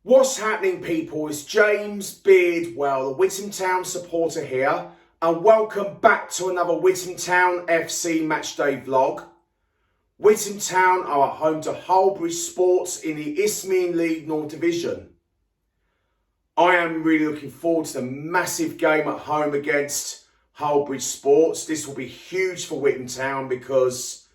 What's happening, people? It's James Beardwell, the Witham Town supporter here, and welcome back to another Witham Town FC matchday vlog. Witham Town are at home to Hullbridge Sports in the Isthmian League North Division. I am really looking forward to the massive game at home against Hullbridge Sports. This will be huge for Witham Town because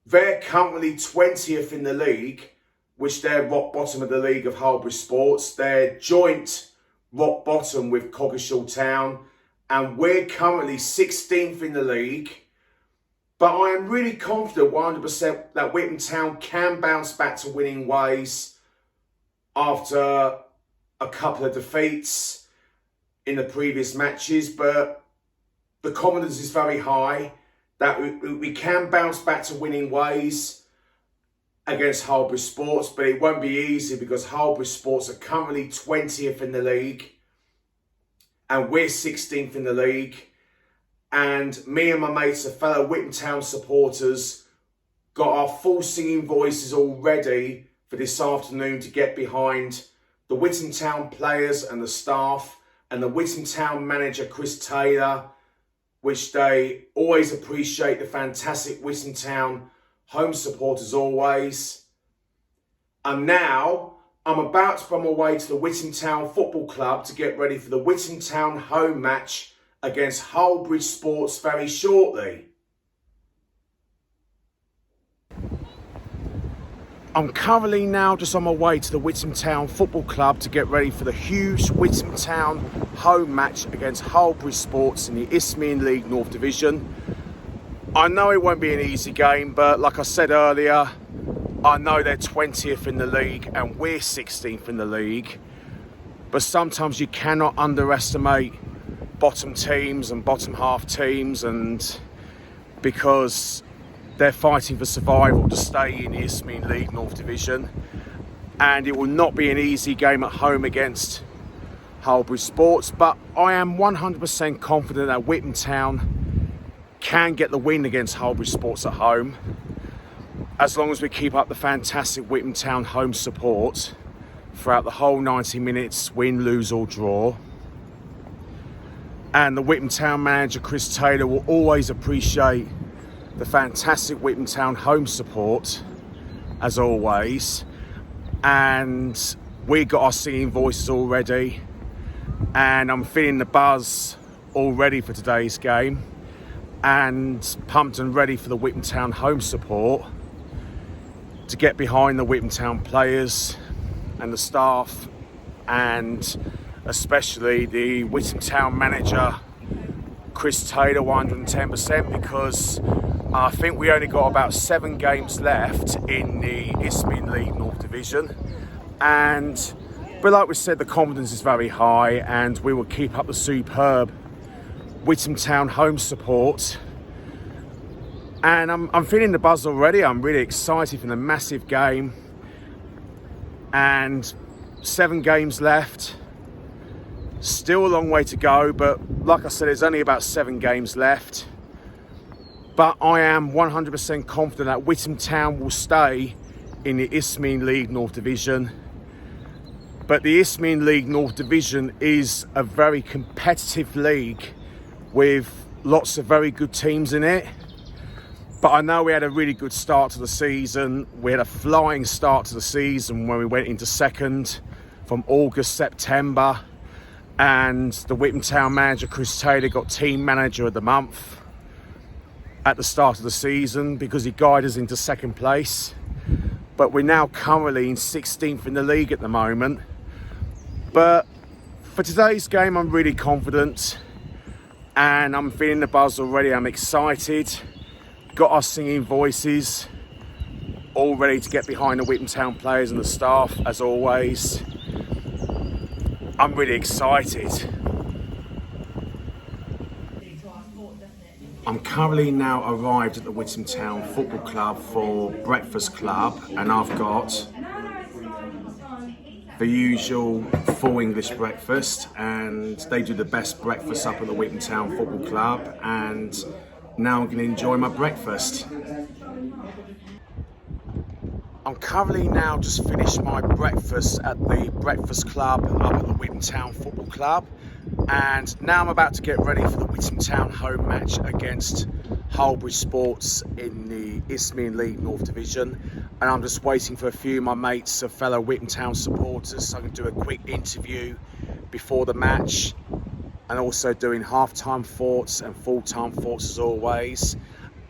they're currently 20th in the league, which they're rock bottom of the league of Hullbridge Sports. They're joint rock bottom with Coggeshall Town, and we're currently 16th in the league. But I am really confident 100% that Witham Town can bounce back to winning ways after a couple of defeats in the previous matches. But the confidence is very high that we can bounce back to winning ways against Hullbridge Sports, but it won't be easy because Hullbridge Sports are currently 20th in the league and we're 16th in the league. And me and my mates, the fellow Witham Town supporters, got our full singing voices all ready for this afternoon to get behind the Witham Town players and the staff and the Witham Town manager Chris Taylor, which they always appreciate the fantastic Witham Town home supporters always. And now I'm about to on my way to the Witham Town Football Club to get ready for the Witham Town home match against Hullbridge Sports very shortly. I'm currently now just on my way to the Witham Town Football Club to get ready for the huge Witham Town home match against Hullbridge Sports in the Isthmian League North Division. I know it won't be an easy game, but like I said earlier, I know they're 20th in the league and we're 16th in the league. But sometimes you cannot underestimate bottom teams and bottom half teams, and because they're fighting for survival to stay in the Isthmian League North Division. And it will not be an easy game at home against Hullbridge Sports, but I am 100% confident that Witham Town can get the win against Hullbridge Sports at home, as long as we keep up the fantastic Witham Town home support throughout the whole 90 minutes, win, lose or draw. And the Witham Town manager Chris Taylor will always appreciate the fantastic Witham Town home support, as always. And we got our singing voices already, and I'm feeling the buzz already for today's game, and pumped and ready for the Witham Town home support to get behind the Witham Town players and the staff, and especially the Witham Town manager Chris Taylor 110%, because I think we only got about 7 games left in the Isthmian League North Division. But like we said, the confidence is very high and we will keep up the superb Witham Town home support. And I'm feeling the buzz already. I'm really excited for the massive game. And 7 games left. Still a long way to go, but like I said, there's only about 7 games left. But I am 100% confident that Witham Town will stay in the Isthmian League North Division. But the Isthmian League North Division is a very competitive league with lots of very good teams in it. But I know we had a really good start to the season. We had a flying start to the season when we went into second from August, September. And the Witham Town manager Chris Taylor got team manager of the month at the start of the season because he guided us into second place. But we're now currently in 16th in the league at the moment. But for today's game, I'm really confident and I'm feeling the buzz already. I'm excited. Got our singing voices all ready to get behind the Witham Town players and the staff, as always. I'm really excited. I'm currently now arrived at the Witham Town Football Club for breakfast club, and I've got the usual full English breakfast, and they do the best breakfast up at the Witham Town Football Club, and now I'm going to enjoy my breakfast. I'm currently now just finished my breakfast at the Breakfast Club up at the Witham Town Football Club, and now I'm about to get ready for the Witham Town home match against Hullbridge Sports in the Isthmian League North Division. And I'm just waiting for a few of my mates, fellow Witham Town supporters, so I can do a quick interview before the match, and also doing half-time thoughts and full-time thoughts as always.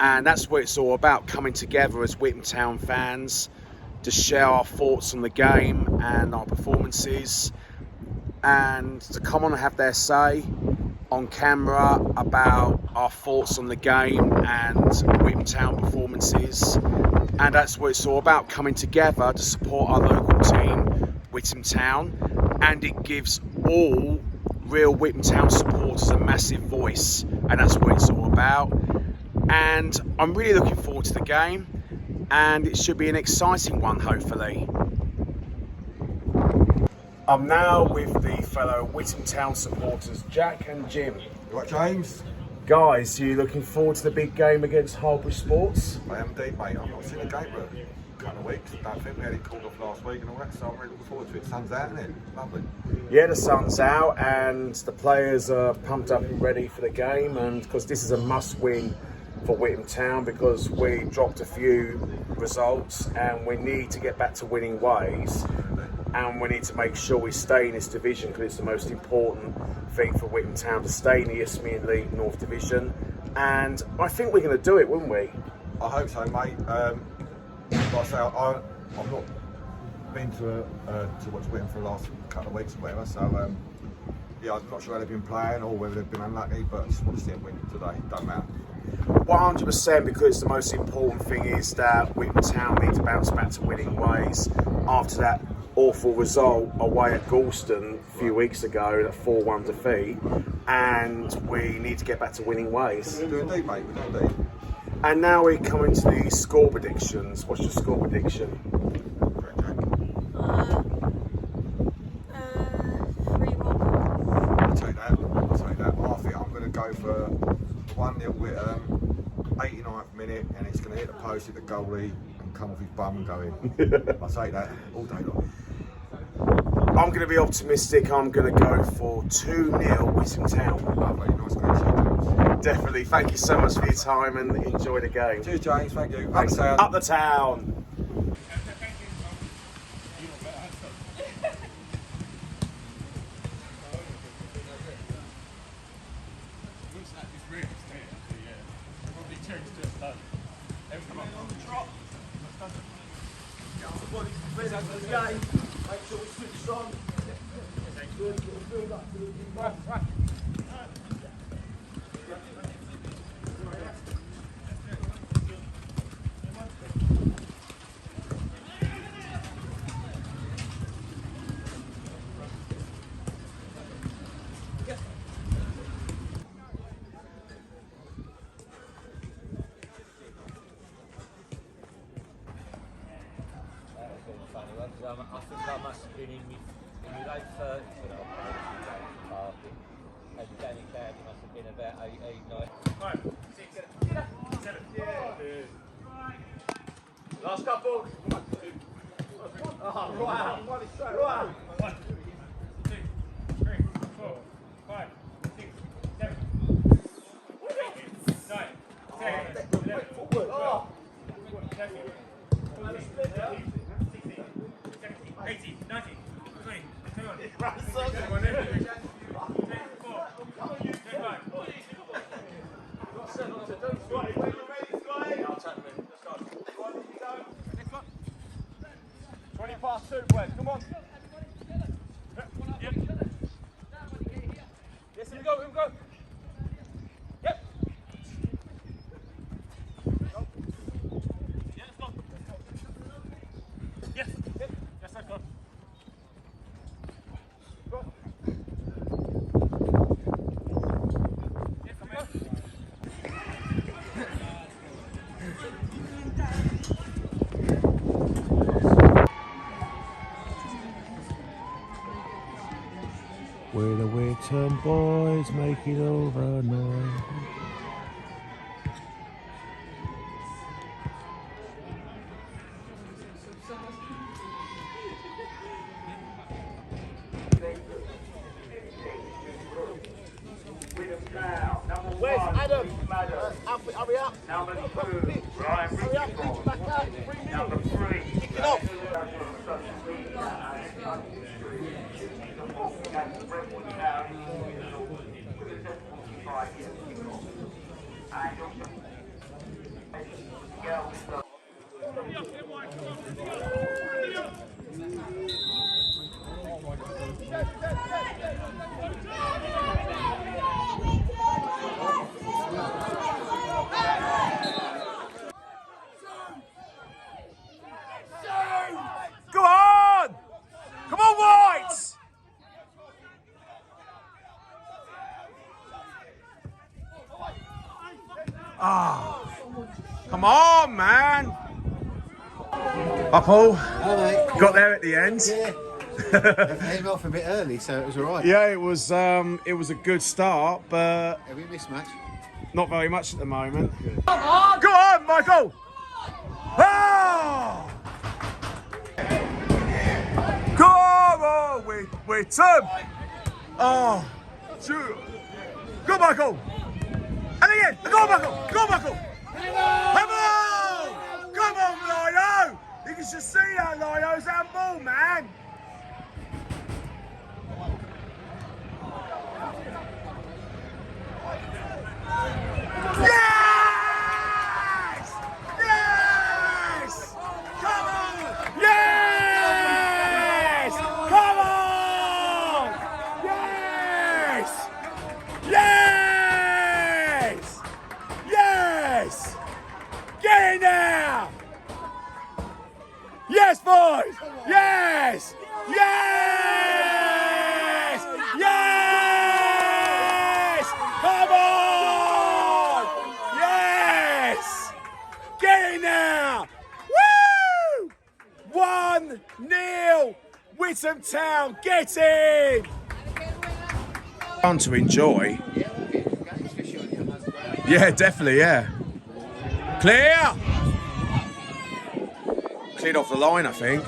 And that's what it's all about, coming together as Witham Town fans to share our thoughts on the game and our performances, and to come on and have their say on camera about our thoughts on the game and Witham Town performances. And that's what it's all about, coming together to support our local team, Witham Town, and it gives all real Witham Town supporters a massive voice, and that's what it's all about. And I'm really looking forward to the game, and it should be an exciting one, hopefully. I'm now with the fellow Witham Town supporters, Jack and Jim. You right, James? Guys, are you looking forward to the big game against Hullbridge Sports? I am indeed, mate. I've not seen a game for a couple of weeks. I don't think we had it called off last week and all that, so I'm really looking forward to it. Sun's out, isn't it? Lovely. Yeah, the sun's out and the players are pumped up and ready for the game, and because this is a must-win for Witham Town, because we dropped a few results and we need to get back to winning ways, and we need to make sure we stay in this division, because it's the most important thing for Witham Town to stay in the Isthmian League North Division. And I think we're going to do it, wouldn't we? I hope so, mate. Like I say, I've not been to watch Witham for the last couple of weeks or whatever, so yeah, I'm not sure how they've been playing or whether they've been unlucky, but I just want to see them win today. Don't matter. 100%, because the most important thing is that Witham Town need to bounce back to winning ways after that awful result away at Galston a few weeks ago, that 4-1 defeat, and we need to get back to winning ways. We do indeed, mate. We do indeed. And now we come into the score predictions. What's your score prediction? 3-1. I'll take that. I think I'm going to go for 1-0 Witham, 89th minute, and it's going to hit the post, hit the goalie, and come off his bum and go in. I'll take that all day long. I'm going to be optimistic. I'm going to go for 2-0 Witham Town. Lovely, nice going to you. Definitely. Thank you so much for your time and enjoy the game. Cheers, James. Thank you. Thanks. Up the town. I think I must have been in my late 30s when I played in parking, and Danny Cowdy must have been about 18, 19. 5, 6, 7, 8. Last couple. Oh, wow. Wow. 1, 2, 3, 4, 5, 6, 7, 8, 9, 10, 11, 12, 13, 14, 15. 18, 19, 20, 21, 22, 24, 25. I'll take them in. Let's go. Next one. 20 past 2, Wes. Come on. Yep. Yes, here we go. Yep. Go. Yeah, let's go. Yes. Yes, let's go. We're the Witham boys, make it overnight. Hurry up. Number 2, Ryan Richardson. Number 3, Kick it off. Go on! Come on, Whites! Ah, come on, man! Up, Paul. Hello, mate. Got there at the end. Yeah. I came off a bit early, so it was all right. Yeah, it was a good start, but Have we missed much? not very much at the moment. Go on, Michael! Ah! Come on, Witham! Oh, shoot! Go, Michael! And again! Go on, Michael! Go on, Michael! Come on! Come on, Lino! You can just see that, Lino's that ball, man! Yes! Yes! Come on! Yes! Come on! Yes! Yes! Yes! Get in there! Yes, boys! Yes! Yes! Yes! Come on! Yes! Get in there! Woo! 1-0! Witham Town, get in! Fun to enjoy. Yeah, definitely, yeah. Clear! Cleared off the line, I think.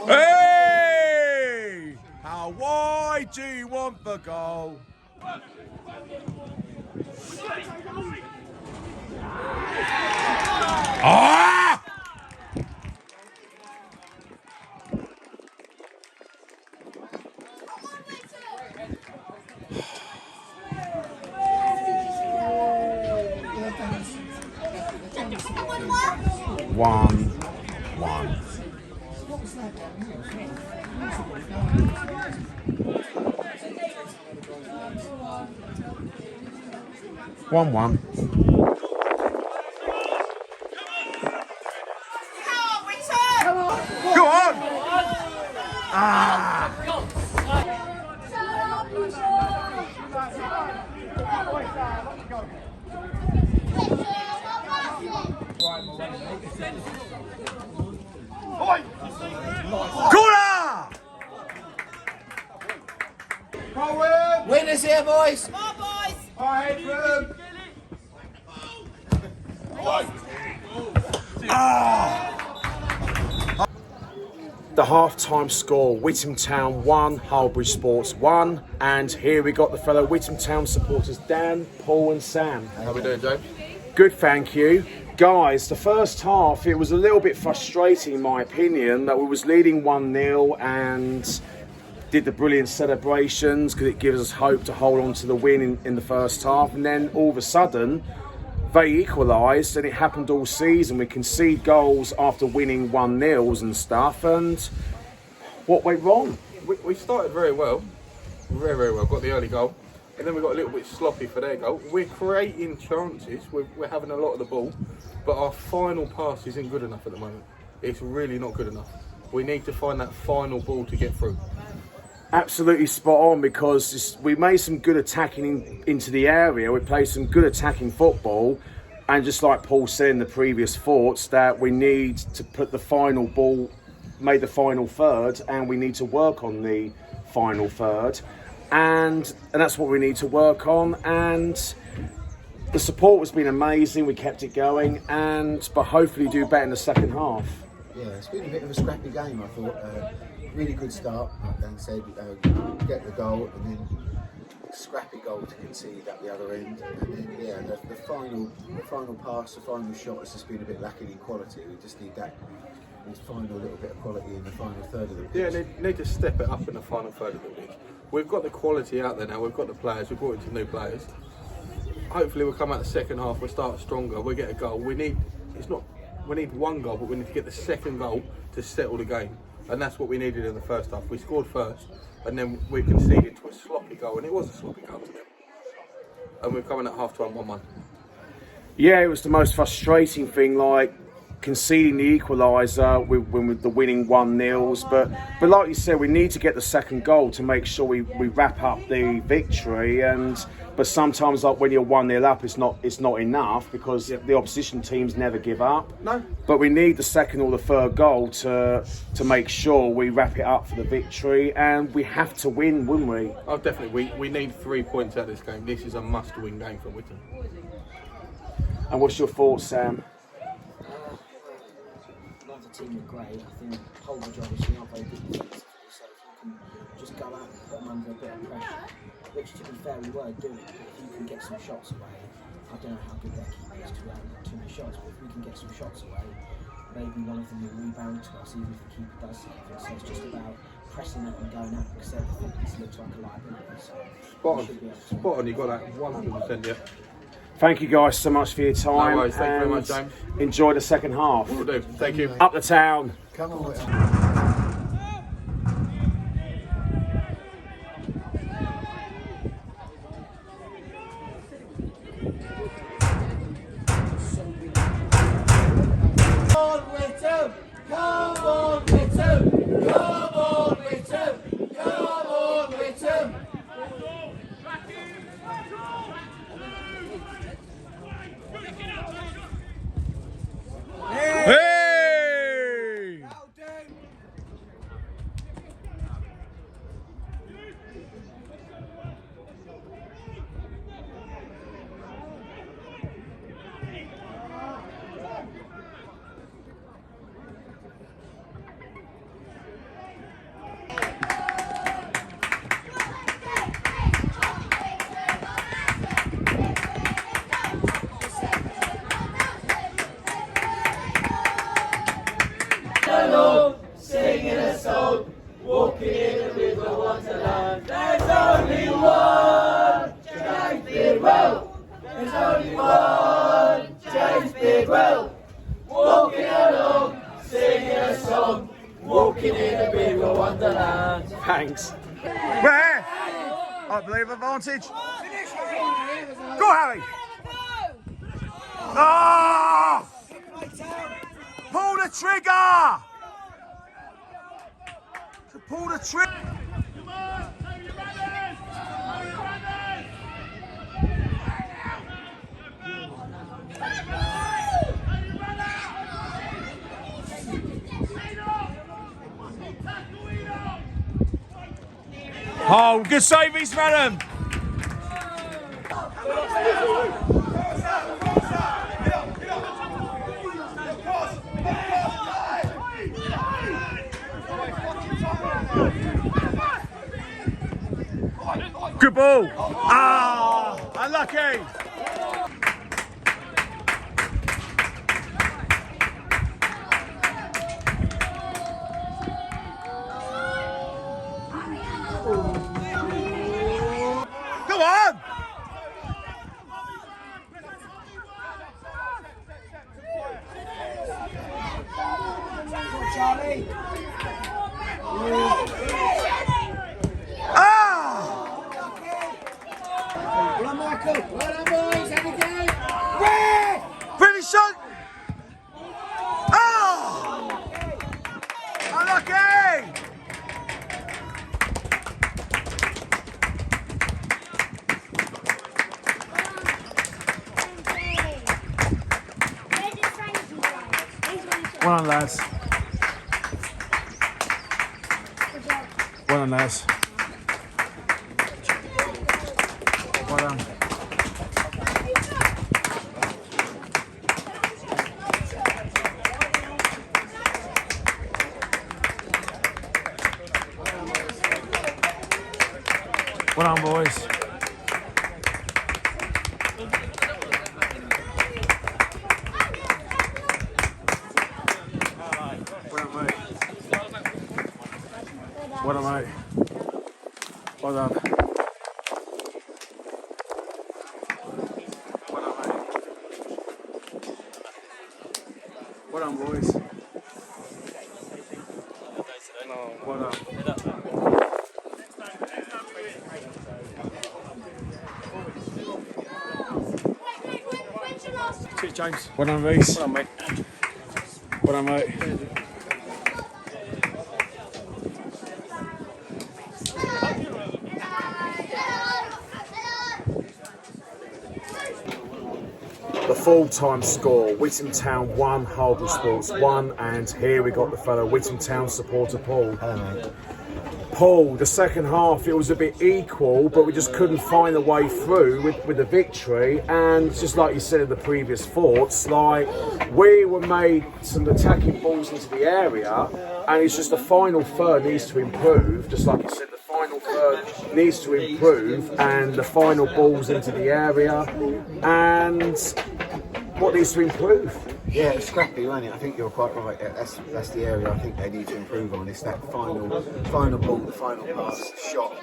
Hey! How wide do you want the goal? Ah! One. 1-1. Go on! Ah! Corner! Winners here, boys. The half-time score, Witham Town 1, Hullbridge Sports 1, and here we got the fellow Witham Town supporters, Dan, Paul and Sam. How we doing, Joe? Good, thank you. Guys, the first half, it was a little bit frustrating in my opinion that we was leading 1-0 and did the brilliant celebrations because it gives us hope to hold on to the win in the first half, and then all of a sudden they equalised, and it happened all season. We concede goals after winning 1-0s and stuff, and what went wrong? We started very well, very well, got the early goal, and then we got a little bit sloppy for their goal. We're creating chances, we're having a lot of the ball, but our final pass isn't good enough at the moment. It's really not good enough. We need to find that final ball to get through. Absolutely spot on, because we made some good attacking into the area. We played some good attacking football, and just like Paul said in the previous thoughts, that we need to put the final ball, made the final third, and we need to work on the final third, and that's what we need to work on. And the support has been amazing. We kept it going, but hopefully do better in the second half. Yeah, it's been a bit of a scrappy game, I thought. Really good start, like Dan said, get the goal and then scrappy goal to concede at the other end, and then the final pass, the final shot has just been a bit lacking in quality. We just need that final little bit of quality in the final third of the pitch. Yeah, they need to step it up in the final third of the pitch. We've got the quality out there now. We've got the players. We've brought in some new players. Hopefully, we'll come out the second half. We'll start stronger. We'll get a goal. We need one goal, but we need to get the second goal to settle the game. And that's what we needed in the first half. We scored first, and then we conceded to a sloppy goal, and it was a sloppy goal to them. And we're coming at half-time 1-1. Yeah, it was the most frustrating thing, like conceding the equaliser with the winning 1-0s. But like you said, we need to get the second goal to make sure we wrap up the victory. But sometimes, like when you're 1-0 up, it's not enough because the opposition teams never give up. No. But we need the second or the third goal to make sure we wrap it up for the victory, and we have to win, wouldn't we? Oh, definitely. We need 3 points out of this game. This is a must-win game for Witham. And what's your thoughts, Sam? Like the team are great. I think Hullbridge obviously not very good defensively, so if you can just go out and put them under a bit of pressure, which to be fair we were doing, but if you can get some shots away, I don't know how good their keeper is to get too many shots, but if we can get some shots away, maybe one of them will rebound to us even if the keeper does something. So it's just about pressing it and going out, because their defence looks like a liability. So Spot on, you got that 100%, yeah. Thank you guys so much for your time. No worries, thank you very much, James. Enjoy the second half. Will do. Thank you. Up the town. Come on, Witham. Hey! Singing a song, walking in a river wonderland. There's only one James Bidwell. There's only one James Bidwell. Walking along, singing a song, walking in a river wonderland. Thanks. Where? I believe advantage. Go, Harry. Ah! Pull the trigger. Pull the trigger. Oh, good save, East Madam. Good ball. Ah, unlucky. Come on. Charlie! Well, Michael! Well done, boys! Have a go! Red! Really shot. Oh! Unlucky. Well done, lads. Well done, lads. Well done. Well done, boys. Well done, mate. Well done. Well done, mate. Well done, boys. Well done. Cheers, James. Well done, Reece. Well done, mate. Well done, mate. The full-time score, Witham Town 1, Hullbridge Sports 1, and here we got the fellow Witham Town supporter, Paul. Hello, mate. Paul, the second half, it was a bit equal, but we just couldn't find a way through with the victory. And just like you said in the previous thoughts, like, we were made some attacking balls into the area, and it's just the final third needs to improve. Just like you said, the final third needs to improve, and the final balls into the area. And what needs to improve? Yeah, it's scrappy, wasn't it? I think you're quite right. That's the area I think they need to improve on. It's that final ball, the final pass, shot.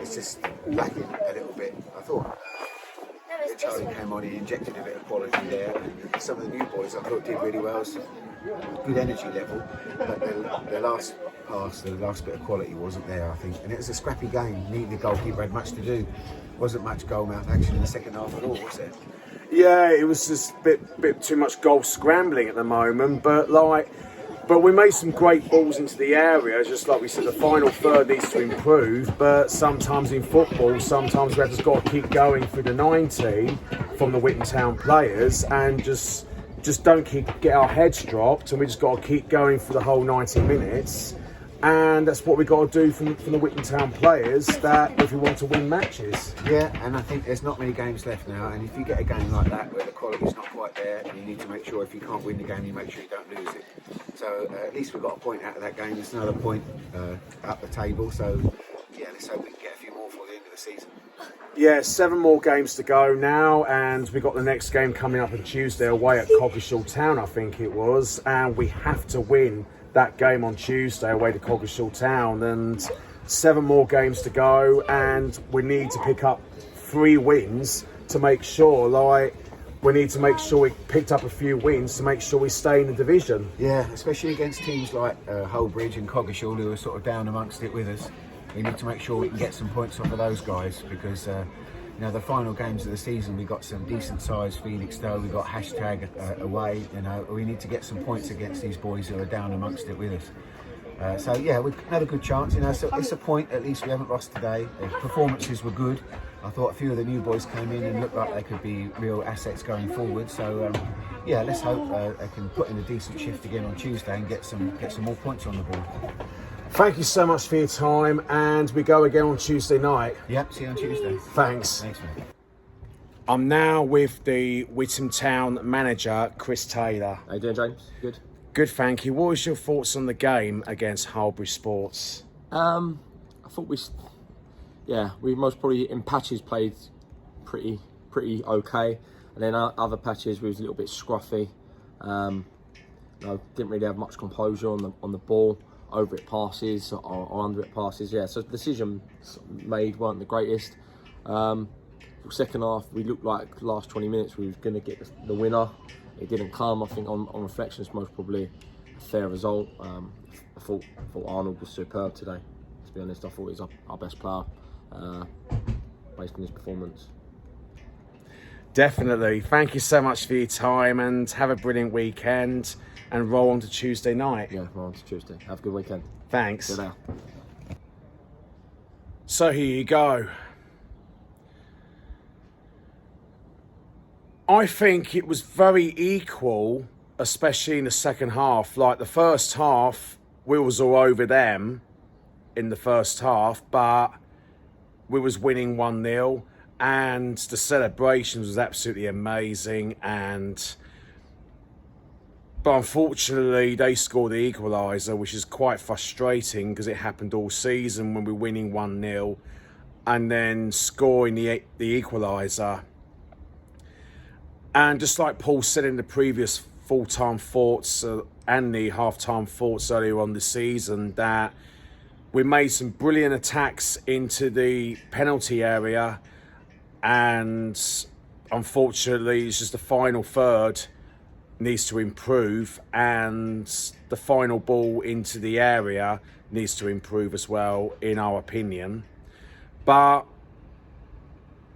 It's just lacking a little bit. I thought Charlie came on, he injected a bit of quality there. And some of the new boys I thought did really well. So good energy level, but the last pass, the last bit of quality wasn't there, I think. And it was a scrappy game. Neither the goalkeeper had much to do. Wasn't much goal mouth action in the second half at all, was there? Yeah, it was just a bit too much goal scrambling at the moment, but we made some great balls into the area. Just like we said, the final third needs to improve. But sometimes in football, sometimes we have just got to keep going through the 90 from the Witham Town players, and just don't get our heads dropped, and we just got to keep going for the whole 90 minutes. And that's what we got to do from the Witham Town players, that if we want to win matches. Yeah, and I think there's not many games left now, and if you get a game like that where the quality's not quite there, and you need to make sure if you can't win the game, you make sure you don't lose it. So at least we've got a point out of that game. It's another point up the table, so yeah, let's hope we can get a few more for the end of the season. Yeah, 7 more games to go now, and we got the next game coming up on Tuesday away at Coggeshall Town, I think it was, and we have to win that game on Tuesday away to Coggeshall Town, and 7 more games to go, and we need to pick up 3 wins to make sure, we need to make sure we picked up a few wins to make sure we stay in the division. Yeah, especially against teams like Hullbridge and Coggeshall, who are sort of down amongst it with us. We need to make sure we can get some points off of those guys, because the final games of the season, we got some decent sized Felixstowe, we got hashtag away. We need to get some points against these boys who are down amongst it with us. So yeah, we've another good chance. So it's a point. At least we haven't lost today. The performances were good. I thought a few of the new boys came in and looked like they could be real assets going forward. So yeah, let's hope they can put in a decent shift again on Tuesday and get some more points on the board. Thank you so much for your time, and we go again on Tuesday night. Yep, see you on Tuesday. Thanks. Thanks, mate. I'm now with the Witham Town manager, Chris Taylor. How you doing, James? Good. Good, thank you. What was your thoughts on the game against Hullbridge Sports? I thought we most probably in patches played pretty okay, and then other patches we was a little bit scruffy. Didn't really have much composure on the ball, over it passes or under it passes. Yeah, so the decisions made weren't the greatest. Second half, we looked like the last 20 minutes we were going to get the winner. It didn't come. I think on reflection, it's most probably a fair result. I thought Arnold was superb today. To be honest, I thought he's our best player based on his performance. Definitely. Thank you so much for your time, and have a brilliant weekend, and roll on to Tuesday night. Yeah, roll on to Tuesday. Have a good weekend. Thanks. See you now. So here you go. I think it was very equal, especially in the second half. Like the first half, we was all over them in the first half, but we was winning 1-0, and the celebrations was absolutely amazing. But unfortunately, they scored the equaliser, which is quite frustrating because it happened all season when we're winning 1-0 and then scoring the equaliser. And just like Paul said in the previous full-time thoughts and the half-time thoughts earlier on this season, that we made some brilliant attacks into the penalty area, and unfortunately it's just the final third needs to improve, and the final ball into the area needs to improve as well, in our opinion. But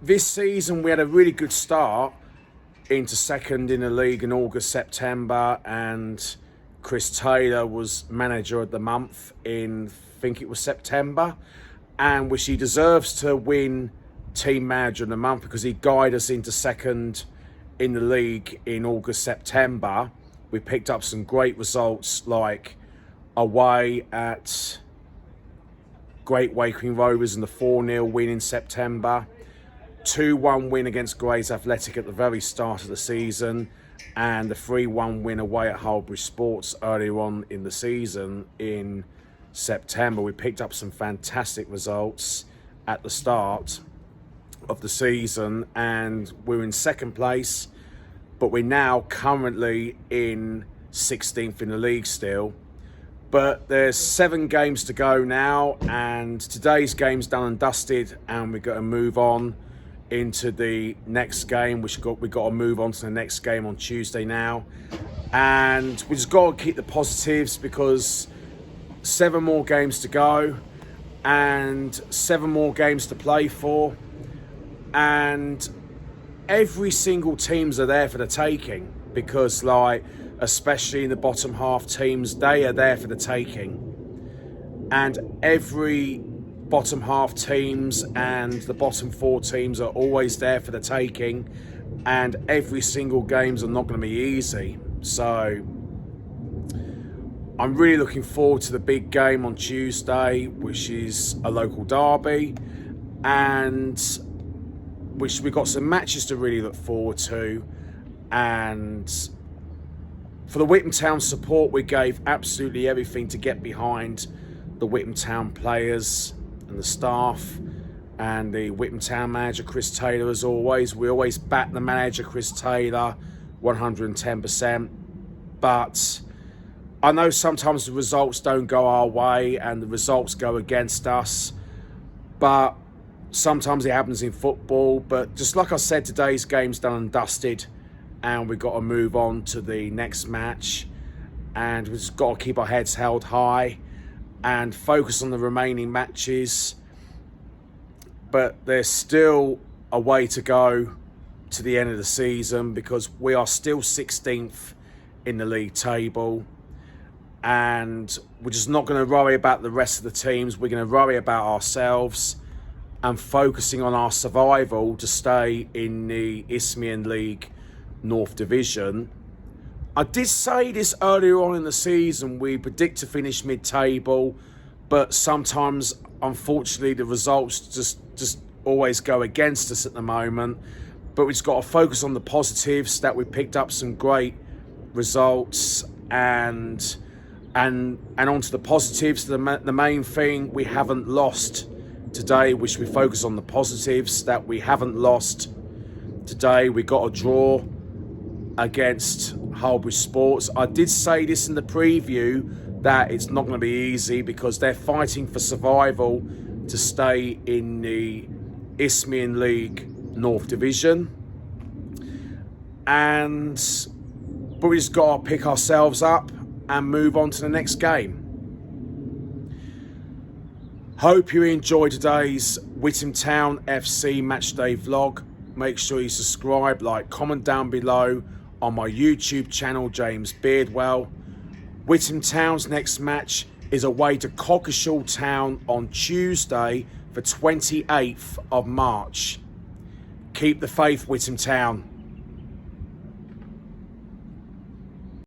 this season we had a really good start into second in the league in August, September, and Chris Taylor was manager of the month in, I think it was September, and which he deserves to win team manager of the month because he guided us into second in the league in August, September. We picked up some great results, like away at Great Wakeling Rovers and the 4-0 win in September, 2-1 win against Grays Athletic at the very start of the season, and the 3-1 win away at Hullbridge Sports earlier on in the season in September. We picked up some fantastic results at the start of the season, and we're in second place, but we're now currently in 16th in the league still. But there's 7 games to go now, and today's game's done and dusted, and we've got to move on into the next game. We've got to move on to the next game on Tuesday now, and we just got to keep the positives because 7 more games to go and 7 more games to play for, and every single teams are there for the taking, because like especially in the bottom half teams, they are there for the taking, and every bottom half teams and the bottom 4 teams are always there for the taking, and every single games are not going to be easy. So I'm really looking forward to the big game on Tuesday, which is a local derby, and which we've got some matches to really look forward to. And for the Witham Town support, we gave absolutely everything to get behind the Witham Town players and the staff and the Witham Town manager Chris Taylor. As always, we always back the manager Chris Taylor 110%, but I know sometimes the results don't go our way and the results go against us, but sometimes it happens in football. But just like I said, today's game's done and dusted, and we've got to move on to the next match, and we've just got to keep our heads held high and focus on the remaining matches. But there's still a way to go to the end of the season, because we are still 16th in the league table, and we're just not going to worry about the rest of the teams. We're going to worry about ourselves and focusing on our survival to stay in the Isthmian League North Division. I did say this earlier on in the season, we predict to finish mid-table, but sometimes, unfortunately, the results just always go against us at the moment. But we've just got to focus on the positives, that we picked up some great results, and onto the positives. The main thing, we haven't lost today, which we focus on the positives, that we haven't lost today. We got a draw against Hullbridge Sports. I did say this in the preview, that it's not going to be easy because they're fighting for survival to stay in the Isthmian League North Division, but we just got to pick ourselves up and move on to the next game. Hope you enjoyed today's Witham Town FC matchday vlog. Make sure you subscribe, like, comment down below on my YouTube channel, James Beardwell. Witham Town's next match is away to Coggeshall Town on Tuesday, the 28th of March. Keep the faith, Witham Town.